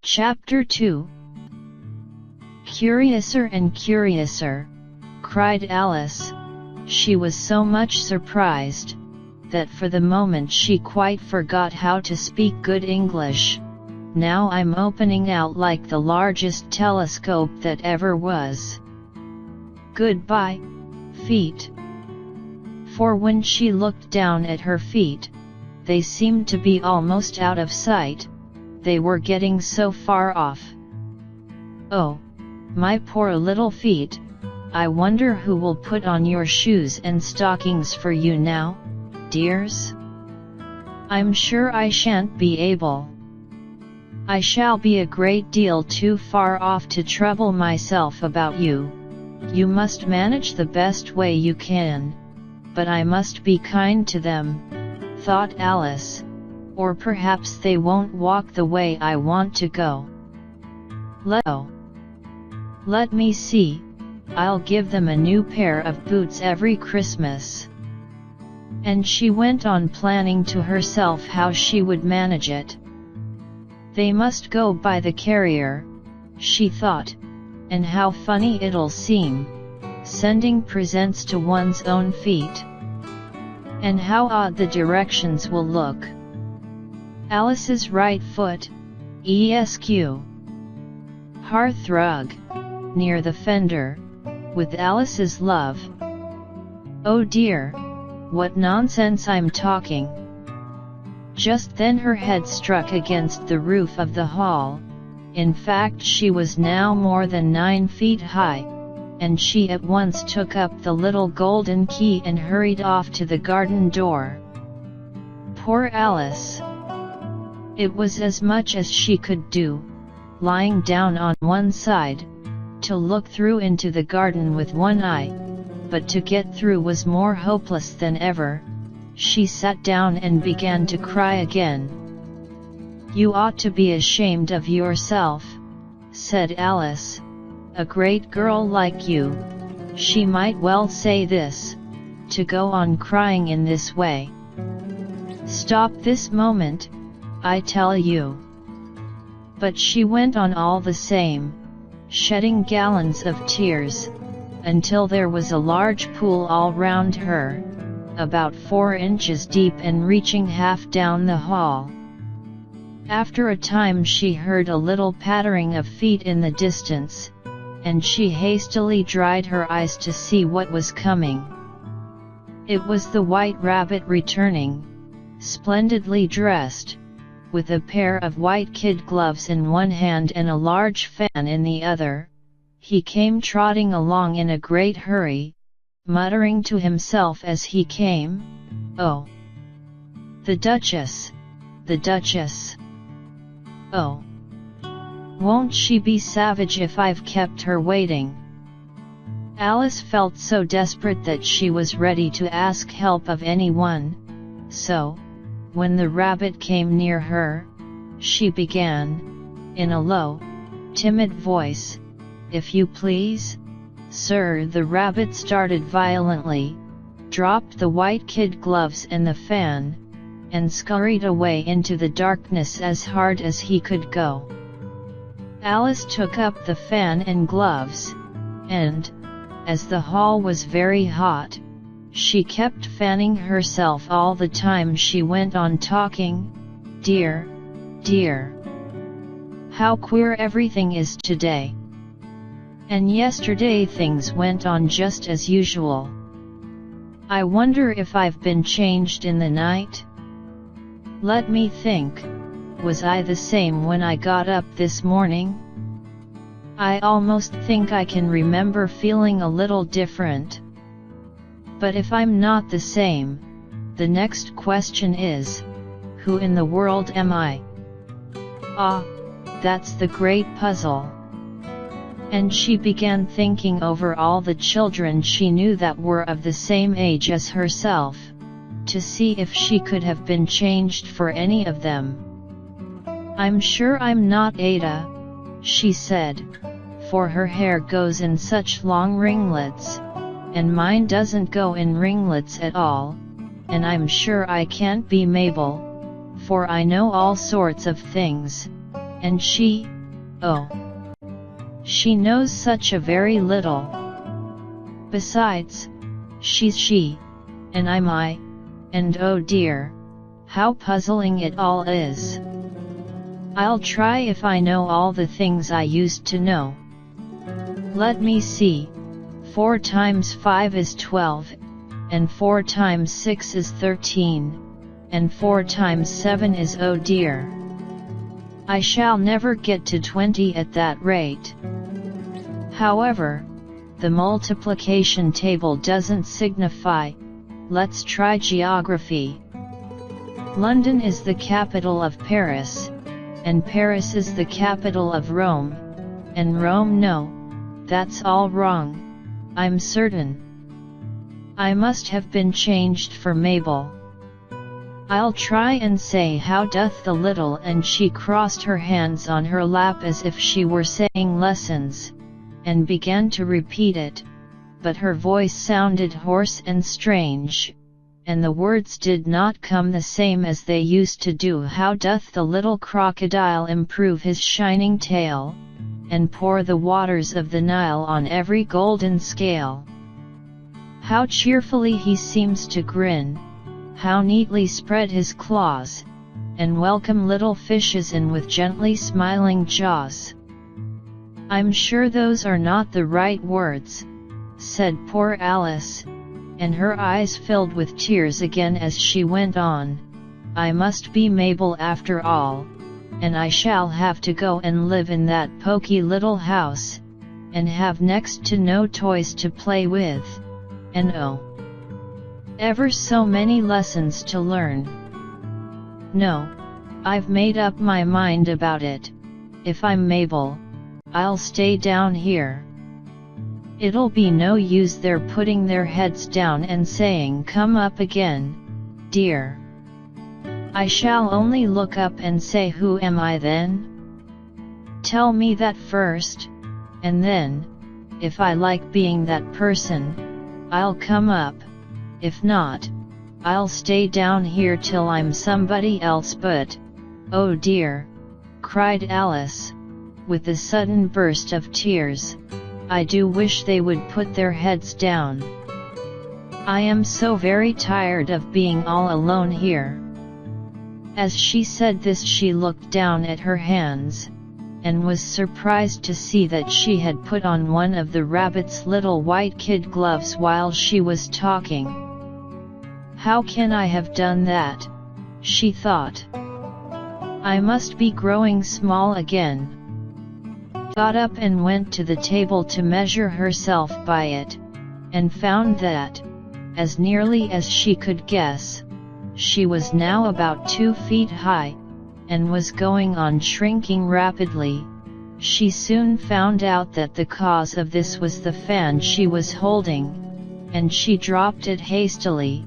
Chapter 2. Curiouser and curiouser, cried Alice. She was so much surprised, that for the moment she quite forgot how to speak good English. Now I'm opening out like the largest telescope that ever was. Goodbye, feet. For when she looked down at her feet, they seemed to be almost out of sight. They were getting so far off. Oh, my poor little feet, I wonder who will put on your shoes and stockings for you now, dears? I'm sure I shan't be able. I shall be a great deal too far off to trouble myself about you. You must manage the best way you can, but I must be kind to them, thought Alice. Or perhaps they won't walk the way I want to go. Let me see, I'll give them a new pair of boots every Christmas. And she went on planning to herself how she would manage it. They must go by the carrier, she thought, and how funny it'll seem, sending presents to one's own feet. And how odd the directions will look. Alice's right foot, ESQ. Hearthrug, near the fender, with Alice's love. Oh dear, what nonsense I'm talking. Just then her head struck against the roof of the hall. In fact, she was now more than 9 feet high, and she at once took up the little golden key and hurried off to the garden door. Poor Alice! It was as much as she could do, lying down on one side, to look through into the garden with one eye, but to get through was more hopeless than ever. She sat down and began to cry again. You ought to be ashamed of yourself, said Alice. A great girl like you, she might well say this, to go on crying in this way. Stop this moment, I tell you. But she went on all the same, shedding gallons of tears, until there was a large pool all round her, about 4 inches deep and reaching half down the hall. After a time she heard a little pattering of feet in the distance, and she hastily dried her eyes to see what was coming. It was the White Rabbit returning, splendidly dressed, with a pair of white kid gloves in one hand and a large fan in the other. He came trotting along in a great hurry, muttering to himself as he came, "Oh, the Duchess! The Duchess! Oh, won't she be savage if I've kept her waiting?" Alice felt so desperate that she was ready to ask help of anyone, so, when the rabbit came near her, she began, in a low, timid voice, "If you please, sir." The rabbit started violently, dropped the white kid gloves and the fan, and scurried away into the darkness as hard as he could go. Alice took up the fan and gloves, and, as the hall was very hot, she kept fanning herself all the time she went on talking. "Dear, dear, how queer everything is today. And yesterday things went on just as usual. I wonder if I've been changed in the night? Let me think, was I the same when I got up this morning? I almost think I can remember feeling a little different. But if I'm not the same, the next question is, Who in the world am I? Ah, that's the great puzzle. And she began thinking over all the children she knew that were of the same age as herself, to see if she could have been changed for any of them. I'm sure I'm not Ada, she said, for her hair goes in such long ringlets, and mine doesn't go in ringlets at all, and I'm sure I can't be Mabel, for I know all sorts of things, and she, oh, she knows such a very little. Besides, she's she, and I'm I, and oh dear, how puzzling it all is. I'll try if I know all the things I used to know. Let me see, 4 times 5 is 12, and 4 times 6 is 13, and 4 times 7 is oh dear. I shall never get to 20 at that rate. However, the multiplication table doesn't signify. Let's try geography. London is the capital of Paris, and Paris is the capital of Rome, and Rome no, that's all wrong, I'm certain. I must have been changed for Mabel. I'll try and say how doth the little, and she crossed her hands on her lap as if she were saying lessons, and began to repeat it, but her voice sounded hoarse and strange, and the words did not come the same as they used to do. How doth the little crocodile improve his shining tail, and pour the waters of the Nile on every golden scale? How cheerfully he seems to grin, how neatly spread his claws, and welcome little fishes in with gently smiling jaws. I'm sure those are not the right words, said poor Alice, and her eyes filled with tears again as she went on. I must be Mabel after all, and I shall have to go and live in that poky little house, and have next to no toys to play with, and oh, ever so many lessons to learn. No, I've made up my mind about it. If I'm Mabel, I'll stay down here. It'll be no use their putting their heads down and saying come up again, dear. I shall only look up and say who am I then? Tell me that first, and then, if I like being that person, I'll come up, if not, I'll stay down here till I'm somebody else. But, oh dear, cried Alice, with a sudden burst of tears, I do wish they would put their heads down. I am so very tired of being all alone here. As she said this she looked down at her hands, and was surprised to see that she had put on one of the rabbit's little white kid gloves while she was talking. How can I have done that? She thought. I must be growing small again. Got up and went to the table to measure herself by it, and found that, as nearly as she could guess, she was now about 2 feet high, and was going on shrinking rapidly. She soon found out that the cause of this was the fan she was holding, and she dropped it hastily,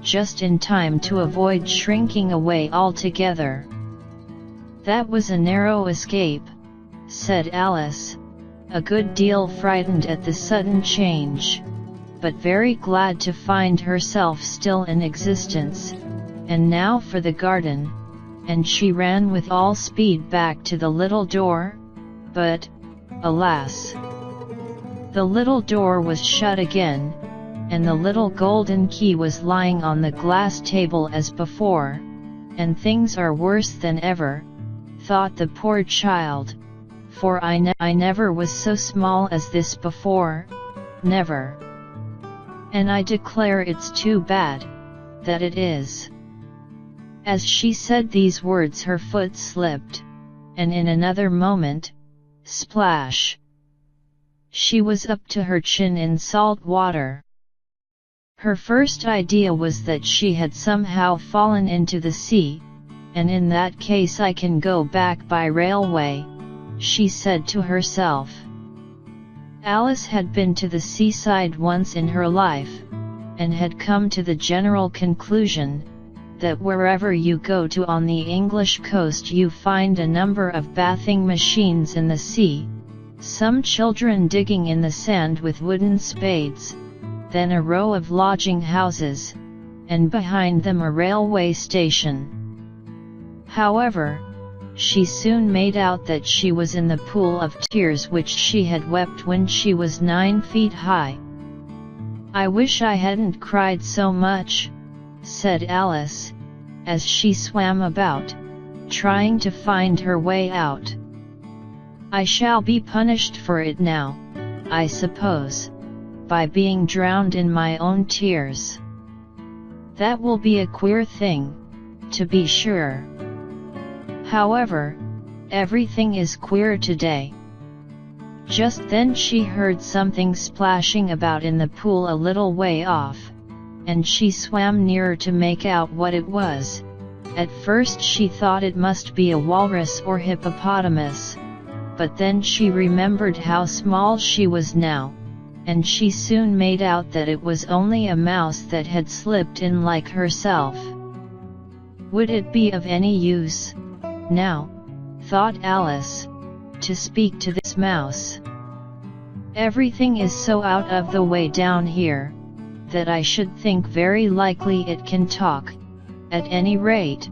just in time to avoid shrinking away altogether. That was a narrow escape, said Alice, a good deal frightened at the sudden change, but very glad to find herself still in existence. And now for the garden, and she ran with all speed back to the little door, but, alas! The little door was shut again, and the little golden key was lying on the glass table as before, and things are worse than ever, thought the poor child, for I never was so small as this before, never. And I declare it's too bad, that it is. As she said these words her foot slipped, and in another moment, splash! She was up to her chin in salt water. Her first idea was that she had somehow fallen into the sea, and in that case I can go back by railway, she said to herself. Alice had been to the seaside once in her life, and had come to the general conclusion that wherever you go to on the English coast you find a number of bathing machines in the sea, some children digging in the sand with wooden spades, then a row of lodging houses, and behind them a railway station. However, she soon made out that she was in the pool of tears which she had wept when she was 9 feet high. "I wish I hadn't cried so much," said Alice, as she swam about, trying to find her way out. "I shall be punished for it now, I suppose, by being drowned in my own tears. That will be a queer thing, to be sure. However, everything is queer today." Just then she heard something splashing about in the pool a little way off, and she swam nearer to make out what it was. At first she thought it must be a walrus or hippopotamus, but then she remembered how small she was now, and she soon made out that it was only a mouse that had slipped in like herself. Would it be of any use, now, thought Alice, to speak to this mouse? Everything is so out of the way down here, that I should think very likely it can talk. At any rate,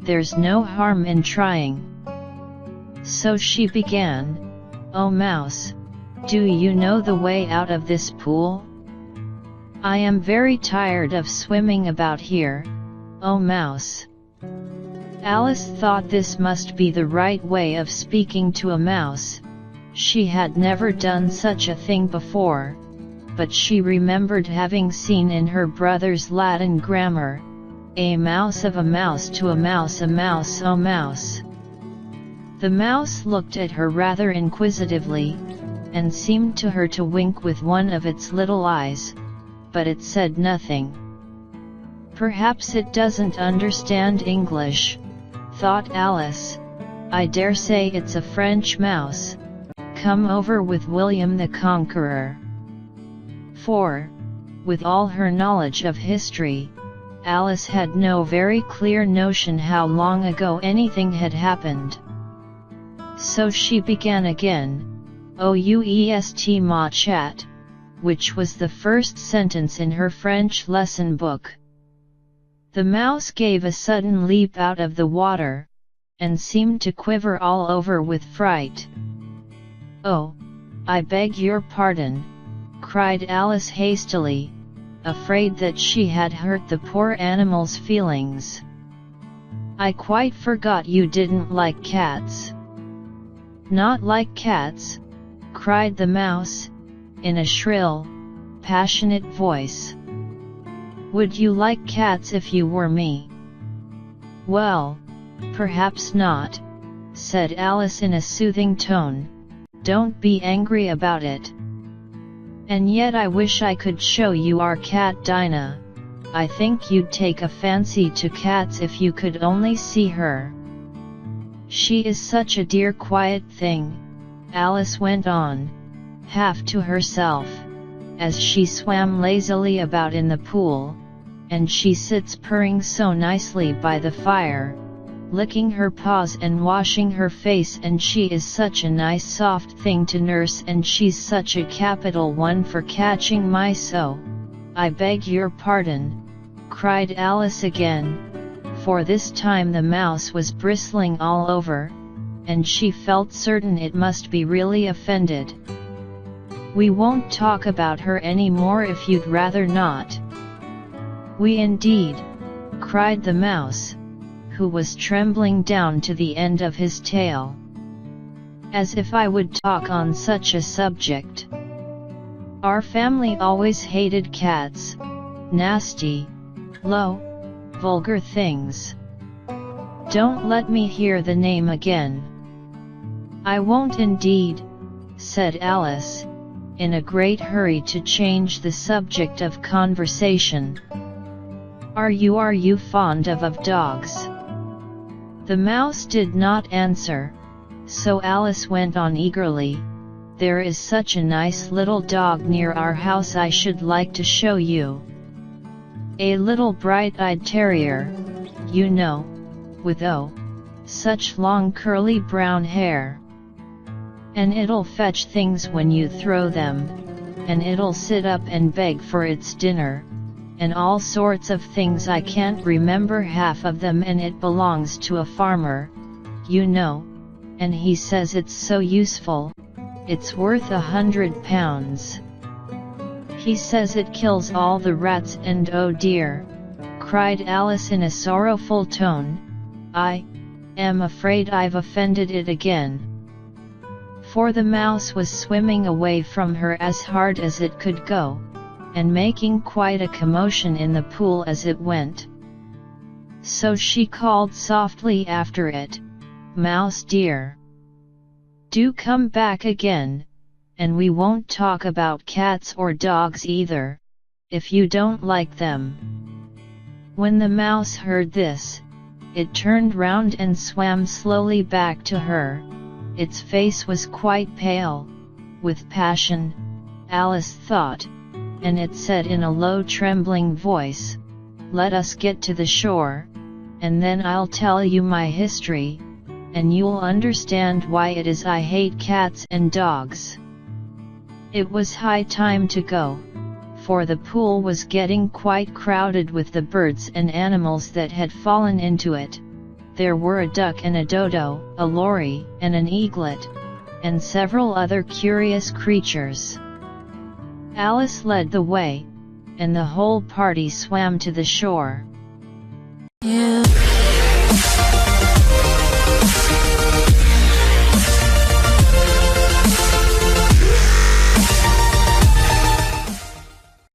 there's no harm in trying. So she began, "Oh mouse, do you know the way out of this pool? I am very tired of swimming about here, oh mouse." Alice thought this must be the right way of speaking to a mouse. She had never done such a thing before, but she remembered having seen in her brother's Latin grammar, "A mouse of a mouse to a mouse, oh mouse." The mouse looked at her rather inquisitively, and seemed to her to wink with one of its little eyes, but it said nothing. "Perhaps it doesn't understand English," thought Alice. "I dare say it's a French mouse, come over with William the Conqueror." For, with all her knowledge of history, Alice had no very clear notion how long ago anything had happened. So she began again, "Ouest ma chat," which was the first sentence in her French lesson book. The mouse gave a sudden leap out of the water, and seemed to quiver all over with fright. "Oh, I beg your pardon," cried Alice hastily, afraid that she had hurt the poor animal's feelings. "I quite forgot you didn't like cats." "Not like cats?" cried the mouse, in a shrill, passionate voice. "Would you like cats if you were me?" "Well, perhaps not," said Alice in a soothing tone. "Don't be angry about it. And yet I wish I could show you our cat Dinah. I think you'd take a fancy to cats if you could only see her. She is such a dear quiet thing," Alice went on, half to herself, as she swam lazily about in the pool, "and she sits purring so nicely by the fire, licking her paws and washing her face, and she is such a nice soft thing to nurse, and she's such a capital one for catching mice. Oh, I beg your pardon," cried Alice again, for this time the mouse was bristling all over, and she felt certain it must be really offended. "We won't talk about her any more if you'd rather not." "We indeed," cried the mouse, who was trembling down to the end of his tail. "As if I would talk on such a subject. Our family always hated cats, nasty, low, vulgar things. Don't let me hear the name again." "I won't indeed," said Alice, in a great hurry to change the subject of conversation. Are you fond of dogs?" The mouse did not answer, so Alice went on eagerly, "There is such a nice little dog near our house I should like to show you. A little bright-eyed terrier, you know, with such long curly brown hair. And it'll fetch things when you throw them, and it'll sit up and beg for its dinner, and all sorts of things I can't remember half of them, and it belongs to a farmer, you know, and he says it's so useful, it's worth £100. He says it kills all the rats and oh dear," cried Alice in a sorrowful tone, "I am afraid I've offended it again." For the mouse was swimming away from her as hard as it could go, and making quite a commotion in the pool as it went. So she called softly after it, "Mouse dear, do come back again, and we won't talk about cats or dogs either, if you don't like them." When the mouse heard this, it turned round and swam slowly back to her. Its face was quite pale, with passion, Alice thought, and it said in a low trembling voice, "Let us get to the shore, and then I'll tell you my history, and you'll understand why it is I hate cats and dogs." It was high time to go, for the pool was getting quite crowded with the birds and animals that had fallen into it. There were a duck and a dodo, a lory and an eaglet, and several other curious creatures. Alice led the way, and the whole party swam to the shore. Yeah.